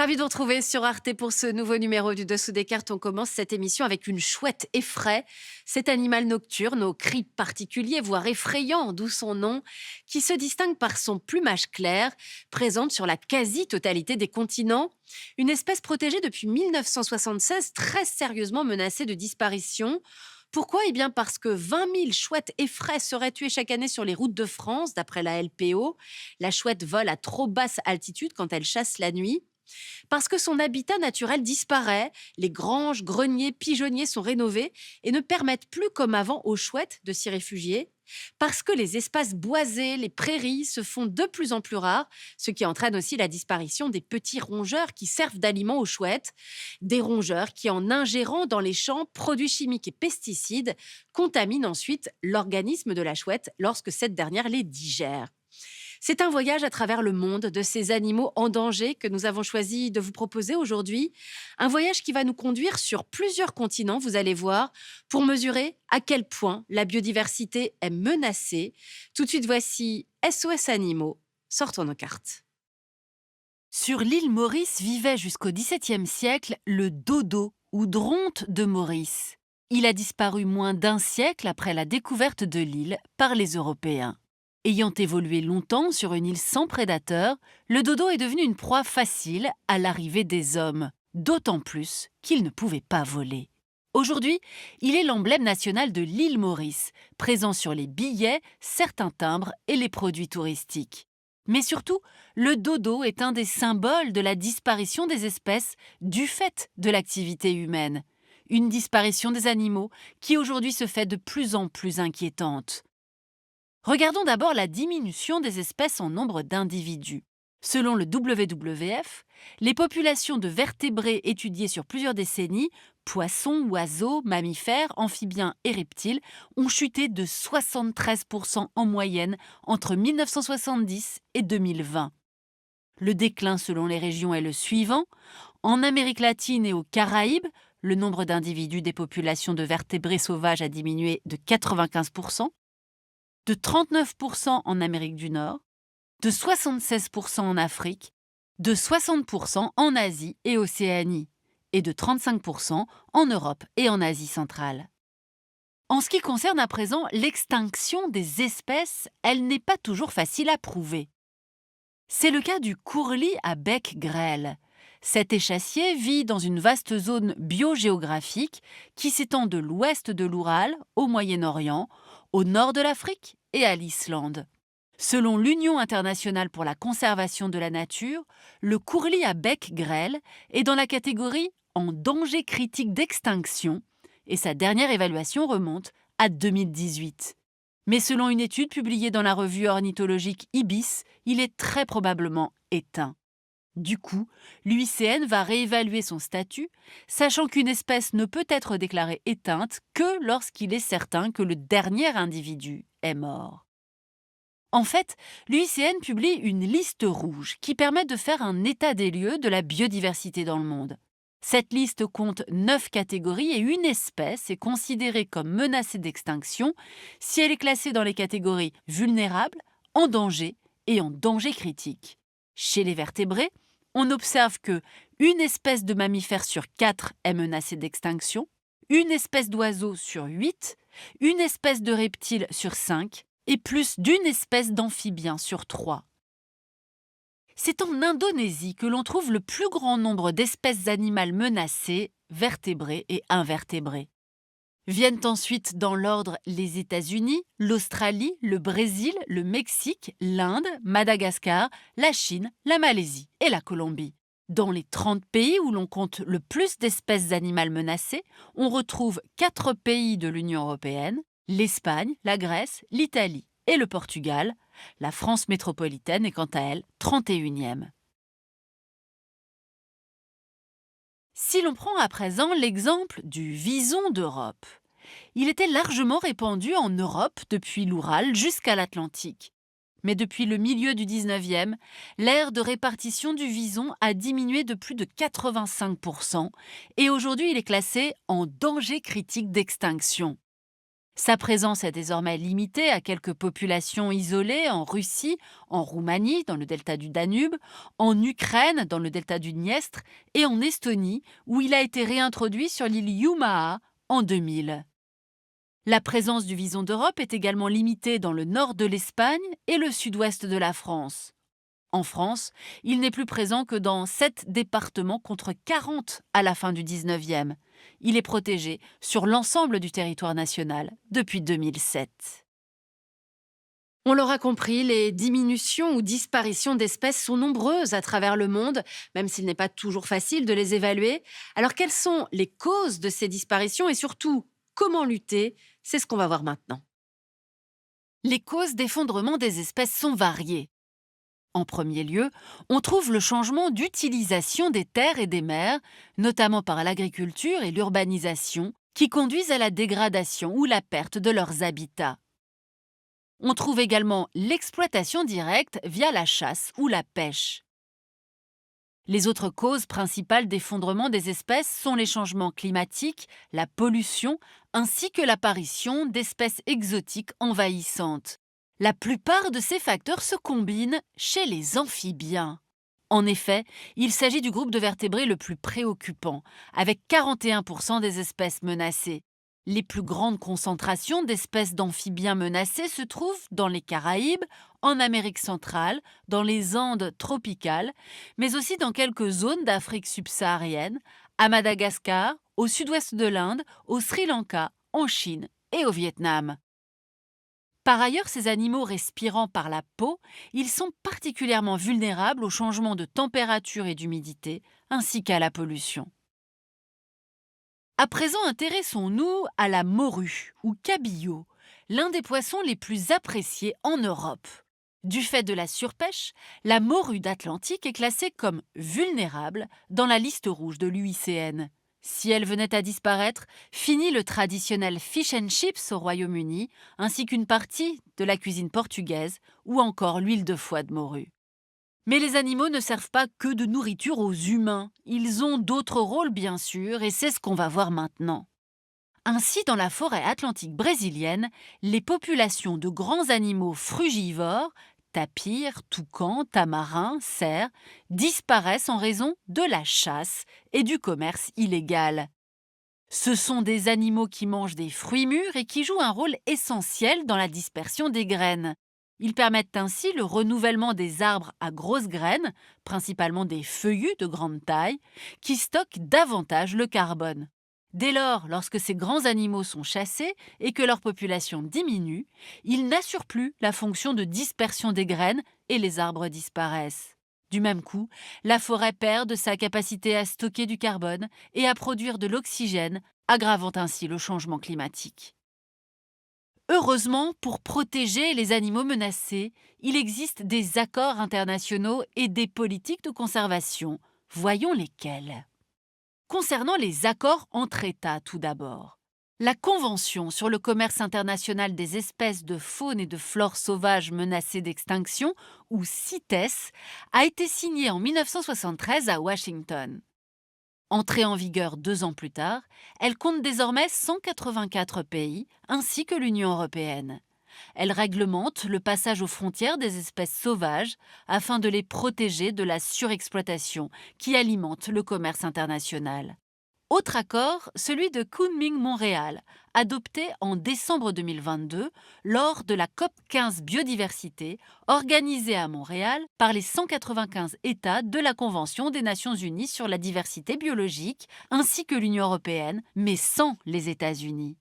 Ravi de vous retrouver sur Arte pour ce nouveau numéro du Dessous des cartes. On commence cette émission avec une chouette effraie. Cet animal nocturne aux cris particuliers, voire effrayants, d'où son nom, qui se distingue par son plumage clair, présente sur la quasi-totalité des continents. Une espèce protégée depuis 1976, très sérieusement menacée de disparition. Pourquoi? Eh bien parce que 20 000 chouettes effraies seraient tuées chaque année sur les routes de France, d'après la LPO. La chouette vole à trop basse altitude quand elle chasse la nuit. Parce que son habitat naturel disparaît, les granges, greniers, pigeonniers sont rénovés et ne permettent plus comme avant aux chouettes de s'y réfugier. Parce que les espaces boisés, les prairies se font de plus en plus rares, ce qui entraîne aussi la disparition des petits rongeurs qui servent d'aliment aux chouettes. Des rongeurs qui, en ingérant dans les champs produits chimiques et pesticides, contaminent ensuite l'organisme de la chouette lorsque cette dernière les digère. C'est un voyage à travers le monde de ces animaux en danger que nous avons choisi de vous proposer aujourd'hui. Un voyage qui va nous conduire sur plusieurs continents, vous allez voir, pour mesurer à quel point la biodiversité est menacée. Tout de suite, voici SOS Animaux. Sortons nos cartes. Sur l'île Maurice vivait jusqu'au XVIIe siècle le dodo ou dronte de Maurice. Il a disparu moins d'un siècle après la découverte de l'île par les Européens. Ayant évolué longtemps sur une île sans prédateurs, le dodo est devenu une proie facile à l'arrivée des hommes, d'autant plus qu'il ne pouvait pas voler. Aujourd'hui, il est l'emblème national de l'île Maurice, présent sur les billets, certains timbres et les produits touristiques. Mais surtout, le dodo est un des symboles de la disparition des espèces du fait de l'activité humaine. Une disparition des animaux qui aujourd'hui se fait de plus en plus inquiétante. Regardons d'abord la diminution des espèces en nombre d'individus. Selon le WWF, les populations de vertébrés étudiées sur plusieurs décennies, poissons, oiseaux, mammifères, amphibiens et reptiles, ont chuté de 73% en moyenne entre 1970 et 2020. Le déclin selon les régions est le suivant. En Amérique latine et aux Caraïbes, le nombre d'individus des populations de vertébrés sauvages a diminué de 95%. De 39% en Amérique du Nord, de 76% en Afrique, de 60% en Asie et Océanie, et de 35% en Europe et en Asie centrale. En ce qui concerne à présent l'extinction des espèces, elle n'est pas toujours facile à prouver. C'est le cas du courlis à bec grêle. Cet échassier vit dans une vaste zone biogéographique qui s'étend de l'ouest de l'Oural au Moyen-Orient, au nord de l'Afrique et à l'Islande. Selon l'Union internationale pour la conservation de la nature, le courlis à bec grêle est dans la catégorie en danger critique d'extinction et sa dernière évaluation remonte à 2018. Mais selon une étude publiée dans la revue ornithologique Ibis, il est très probablement éteint. Du coup, l'UICN va réévaluer son statut, sachant qu'une espèce ne peut être déclarée éteinte que lorsqu'il est certain que le dernier individu est mort. En fait, l'UICN publie une liste rouge qui permet de faire un état des lieux de la biodiversité dans le monde. Cette liste compte 9 catégories et une espèce est considérée comme menacée d'extinction si elle est classée dans les catégories vulnérables, en danger et en danger critique. Chez les vertébrés, on observe que une espèce de mammifère sur 4 est menacée d'extinction, une espèce d'oiseau sur 8, une espèce de reptile sur 5 et plus d'une espèce d'amphibien sur 3. C'est en Indonésie que l'on trouve le plus grand nombre d'espèces animales menacées, vertébrées et invertébrées. Viennent ensuite dans l'ordre les États-Unis, l'Australie, le Brésil, le Mexique, l'Inde, Madagascar, la Chine, la Malaisie et la Colombie. Dans les 30 pays où l'on compte le plus d'espèces animales menacées, on retrouve 4 pays de l'Union européenne, l'Espagne, la Grèce, l'Italie et le Portugal. La France métropolitaine est quant à elle 31e. Si l'on prend à présent l'exemple du vison d'Europe, il était largement répandu en Europe depuis l'Oural jusqu'à l'Atlantique. Mais depuis le milieu du 19e, l'aire de répartition du vison a diminué de plus de 85% et aujourd'hui il est classé en danger critique d'extinction. Sa présence est désormais limitée à quelques populations isolées en Russie, en Roumanie, dans le delta du Danube, en Ukraine, dans le delta du Dniestre, et en Estonie, où il a été réintroduit sur l'île Youmaa en 2000. La présence du vison d'Europe est également limitée dans le nord de l'Espagne et le sud-ouest de la France. En France, il n'est plus présent que dans 7 départements contre 40 à la fin du 19e. Il est protégé sur l'ensemble du territoire national depuis 2007. On l'aura compris, les diminutions ou disparitions d'espèces sont nombreuses à travers le monde, même s'il n'est pas toujours facile de les évaluer. Alors quelles sont les causes de ces disparitions et surtout, comment lutter? C'est ce qu'on va voir maintenant. Les causes d'effondrement des espèces sont variées. En premier lieu, on trouve le changement d'utilisation des terres et des mers, notamment par l'agriculture et l'urbanisation, qui conduisent à la dégradation ou la perte de leurs habitats. On trouve également l'exploitation directe via la chasse ou la pêche. Les autres causes principales d'effondrement des espèces sont les changements climatiques, la pollution, ainsi que l'apparition d'espèces exotiques envahissantes. La plupart de ces facteurs se combinent chez les amphibiens. En effet, il s'agit du groupe de vertébrés le plus préoccupant, avec 41% des espèces menacées. Les plus grandes concentrations d'espèces d'amphibiens menacés se trouvent dans les Caraïbes, en Amérique centrale, dans les Andes tropicales, mais aussi dans quelques zones d'Afrique subsaharienne, à Madagascar, au sud-ouest de l'Inde, au Sri Lanka, en Chine et au Vietnam. Par ailleurs, ces animaux respirant par la peau, ils sont particulièrement vulnérables aux changements de température et d'humidité, ainsi qu'à la pollution. À présent, intéressons-nous à la morue, ou cabillaud, l'un des poissons les plus appréciés en Europe. Du fait de la surpêche, la morue d'Atlantique est classée comme vulnérable dans la liste rouge de l'UICN. Si elle venait à disparaître, fini le traditionnel fish and chips au Royaume-Uni, ainsi qu'une partie de la cuisine portugaise ou encore l'huile de foie de morue. Mais les animaux ne servent pas que de nourriture aux humains. Ils ont d'autres rôles bien sûr, et c'est ce qu'on va voir maintenant. Ainsi, dans la forêt atlantique brésilienne, les populations de grands animaux frugivores, tapirs, toucans, tamarins, cerfs, disparaissent en raison de la chasse et du commerce illégal. Ce sont des animaux qui mangent des fruits mûrs et qui jouent un rôle essentiel dans la dispersion des graines. Ils permettent ainsi le renouvellement des arbres à grosses graines, principalement des feuillus de grande taille, qui stockent davantage le carbone. Dès lors, lorsque ces grands animaux sont chassés et que leur population diminue, ils n'assurent plus la fonction de dispersion des graines et les arbres disparaissent. Du même coup, la forêt perd de sa capacité à stocker du carbone et à produire de l'oxygène, aggravant ainsi le changement climatique. Heureusement, pour protéger les animaux menacés, il existe des accords internationaux et des politiques de conservation. Voyons lesquels. Concernant les accords entre États, tout d'abord. La Convention sur le commerce international des espèces de faune et de flore sauvages menacées d'extinction, ou CITES, a été signée en 1973 à Washington. Entrée en vigueur 2 ans plus tard, elle compte désormais 184 pays, ainsi que l'Union européenne. Elle réglemente le passage aux frontières des espèces sauvages afin de les protéger de la surexploitation qui alimente le commerce international. Autre accord, celui de Kunming-Montréal, adopté en décembre 2022 lors de la COP 15 Biodiversité, organisée à Montréal par les 195 États de la Convention des Nations Unies sur la diversité biologique, ainsi que l'Union européenne, mais sans les États-Unis.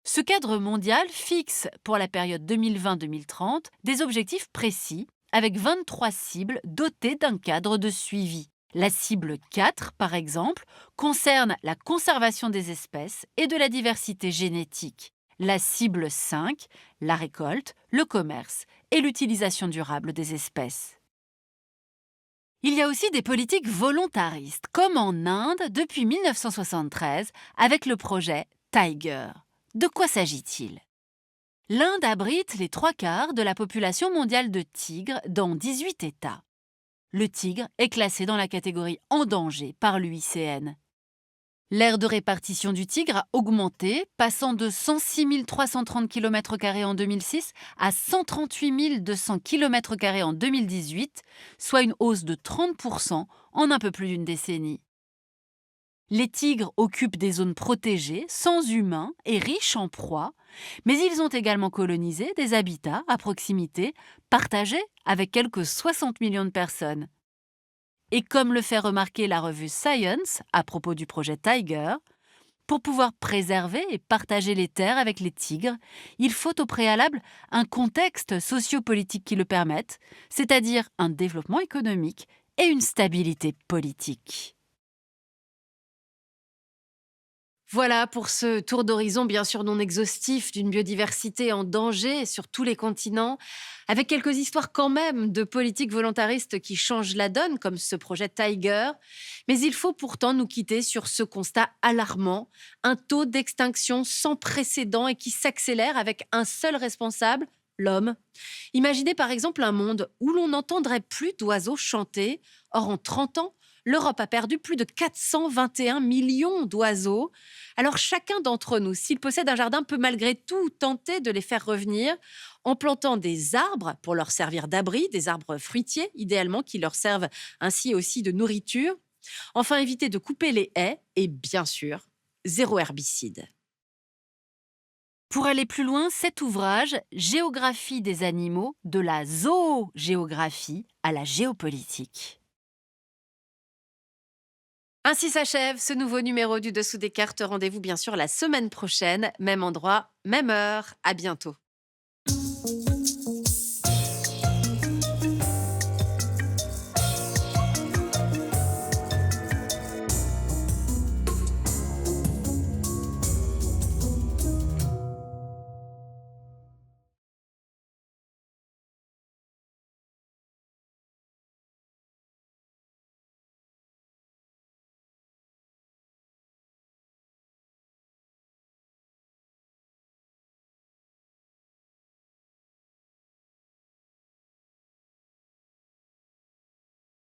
Ce cadre mondial fixe, pour la période 2020-2030, des objectifs précis, avec 23 cibles dotées d'un cadre de suivi. La cible 4, par exemple, concerne la conservation des espèces et de la diversité génétique. La cible 5, la récolte, le commerce et l'utilisation durable des espèces. Il y a aussi des politiques volontaristes, comme en Inde depuis 1973 avec le projet Tiger. De quoi s'agit-il? L'Inde abrite les 3/4 de la population mondiale de tigres dans 18 États. Le tigre est classé dans la catégorie en danger par l'UICN. L'aire de répartition du tigre a augmenté, passant de 106 330 km² en 2006 à 138 200 km² en 2018, soit une hausse de 30% en un peu plus d'une décennie. Les tigres occupent des zones protégées, sans humains et riches en proies, mais ils ont également colonisé des habitats à proximité, partagés avec quelques 60 millions de personnes. Et comme le fait remarquer la revue Science à propos du projet Tiger, pour pouvoir préserver et partager les terres avec les tigres, il faut au préalable un contexte sociopolitique qui le permette, c'est-à-dire un développement économique et une stabilité politique. Voilà pour ce tour d'horizon, bien sûr non exhaustif, d'une biodiversité en danger sur tous les continents, avec quelques histoires quand même de politiques volontaristes qui changent la donne, comme ce projet Tiger. Mais il faut pourtant nous quitter sur ce constat alarmant, un taux d'extinction sans précédent et qui s'accélère avec un seul responsable, l'homme. Imaginez par exemple un monde où l'on n'entendrait plus d'oiseaux chanter. Or, en 30 ans, l'Europe a perdu plus de 421 millions d'oiseaux. Alors chacun d'entre nous, s'il possède un jardin, peut malgré tout tenter de les faire revenir en plantant des arbres pour leur servir d'abri, des arbres fruitiers idéalement qui leur servent ainsi aussi de nourriture. Enfin, éviter de couper les haies et bien sûr, zéro herbicide. Pour aller plus loin, cet ouvrage, Géographie des animaux, de la zoogéographie à la géopolitique. Ainsi s'achève ce nouveau numéro du Dessous des cartes. Rendez-vous bien sûr la semaine prochaine, même endroit, même heure. À bientôt.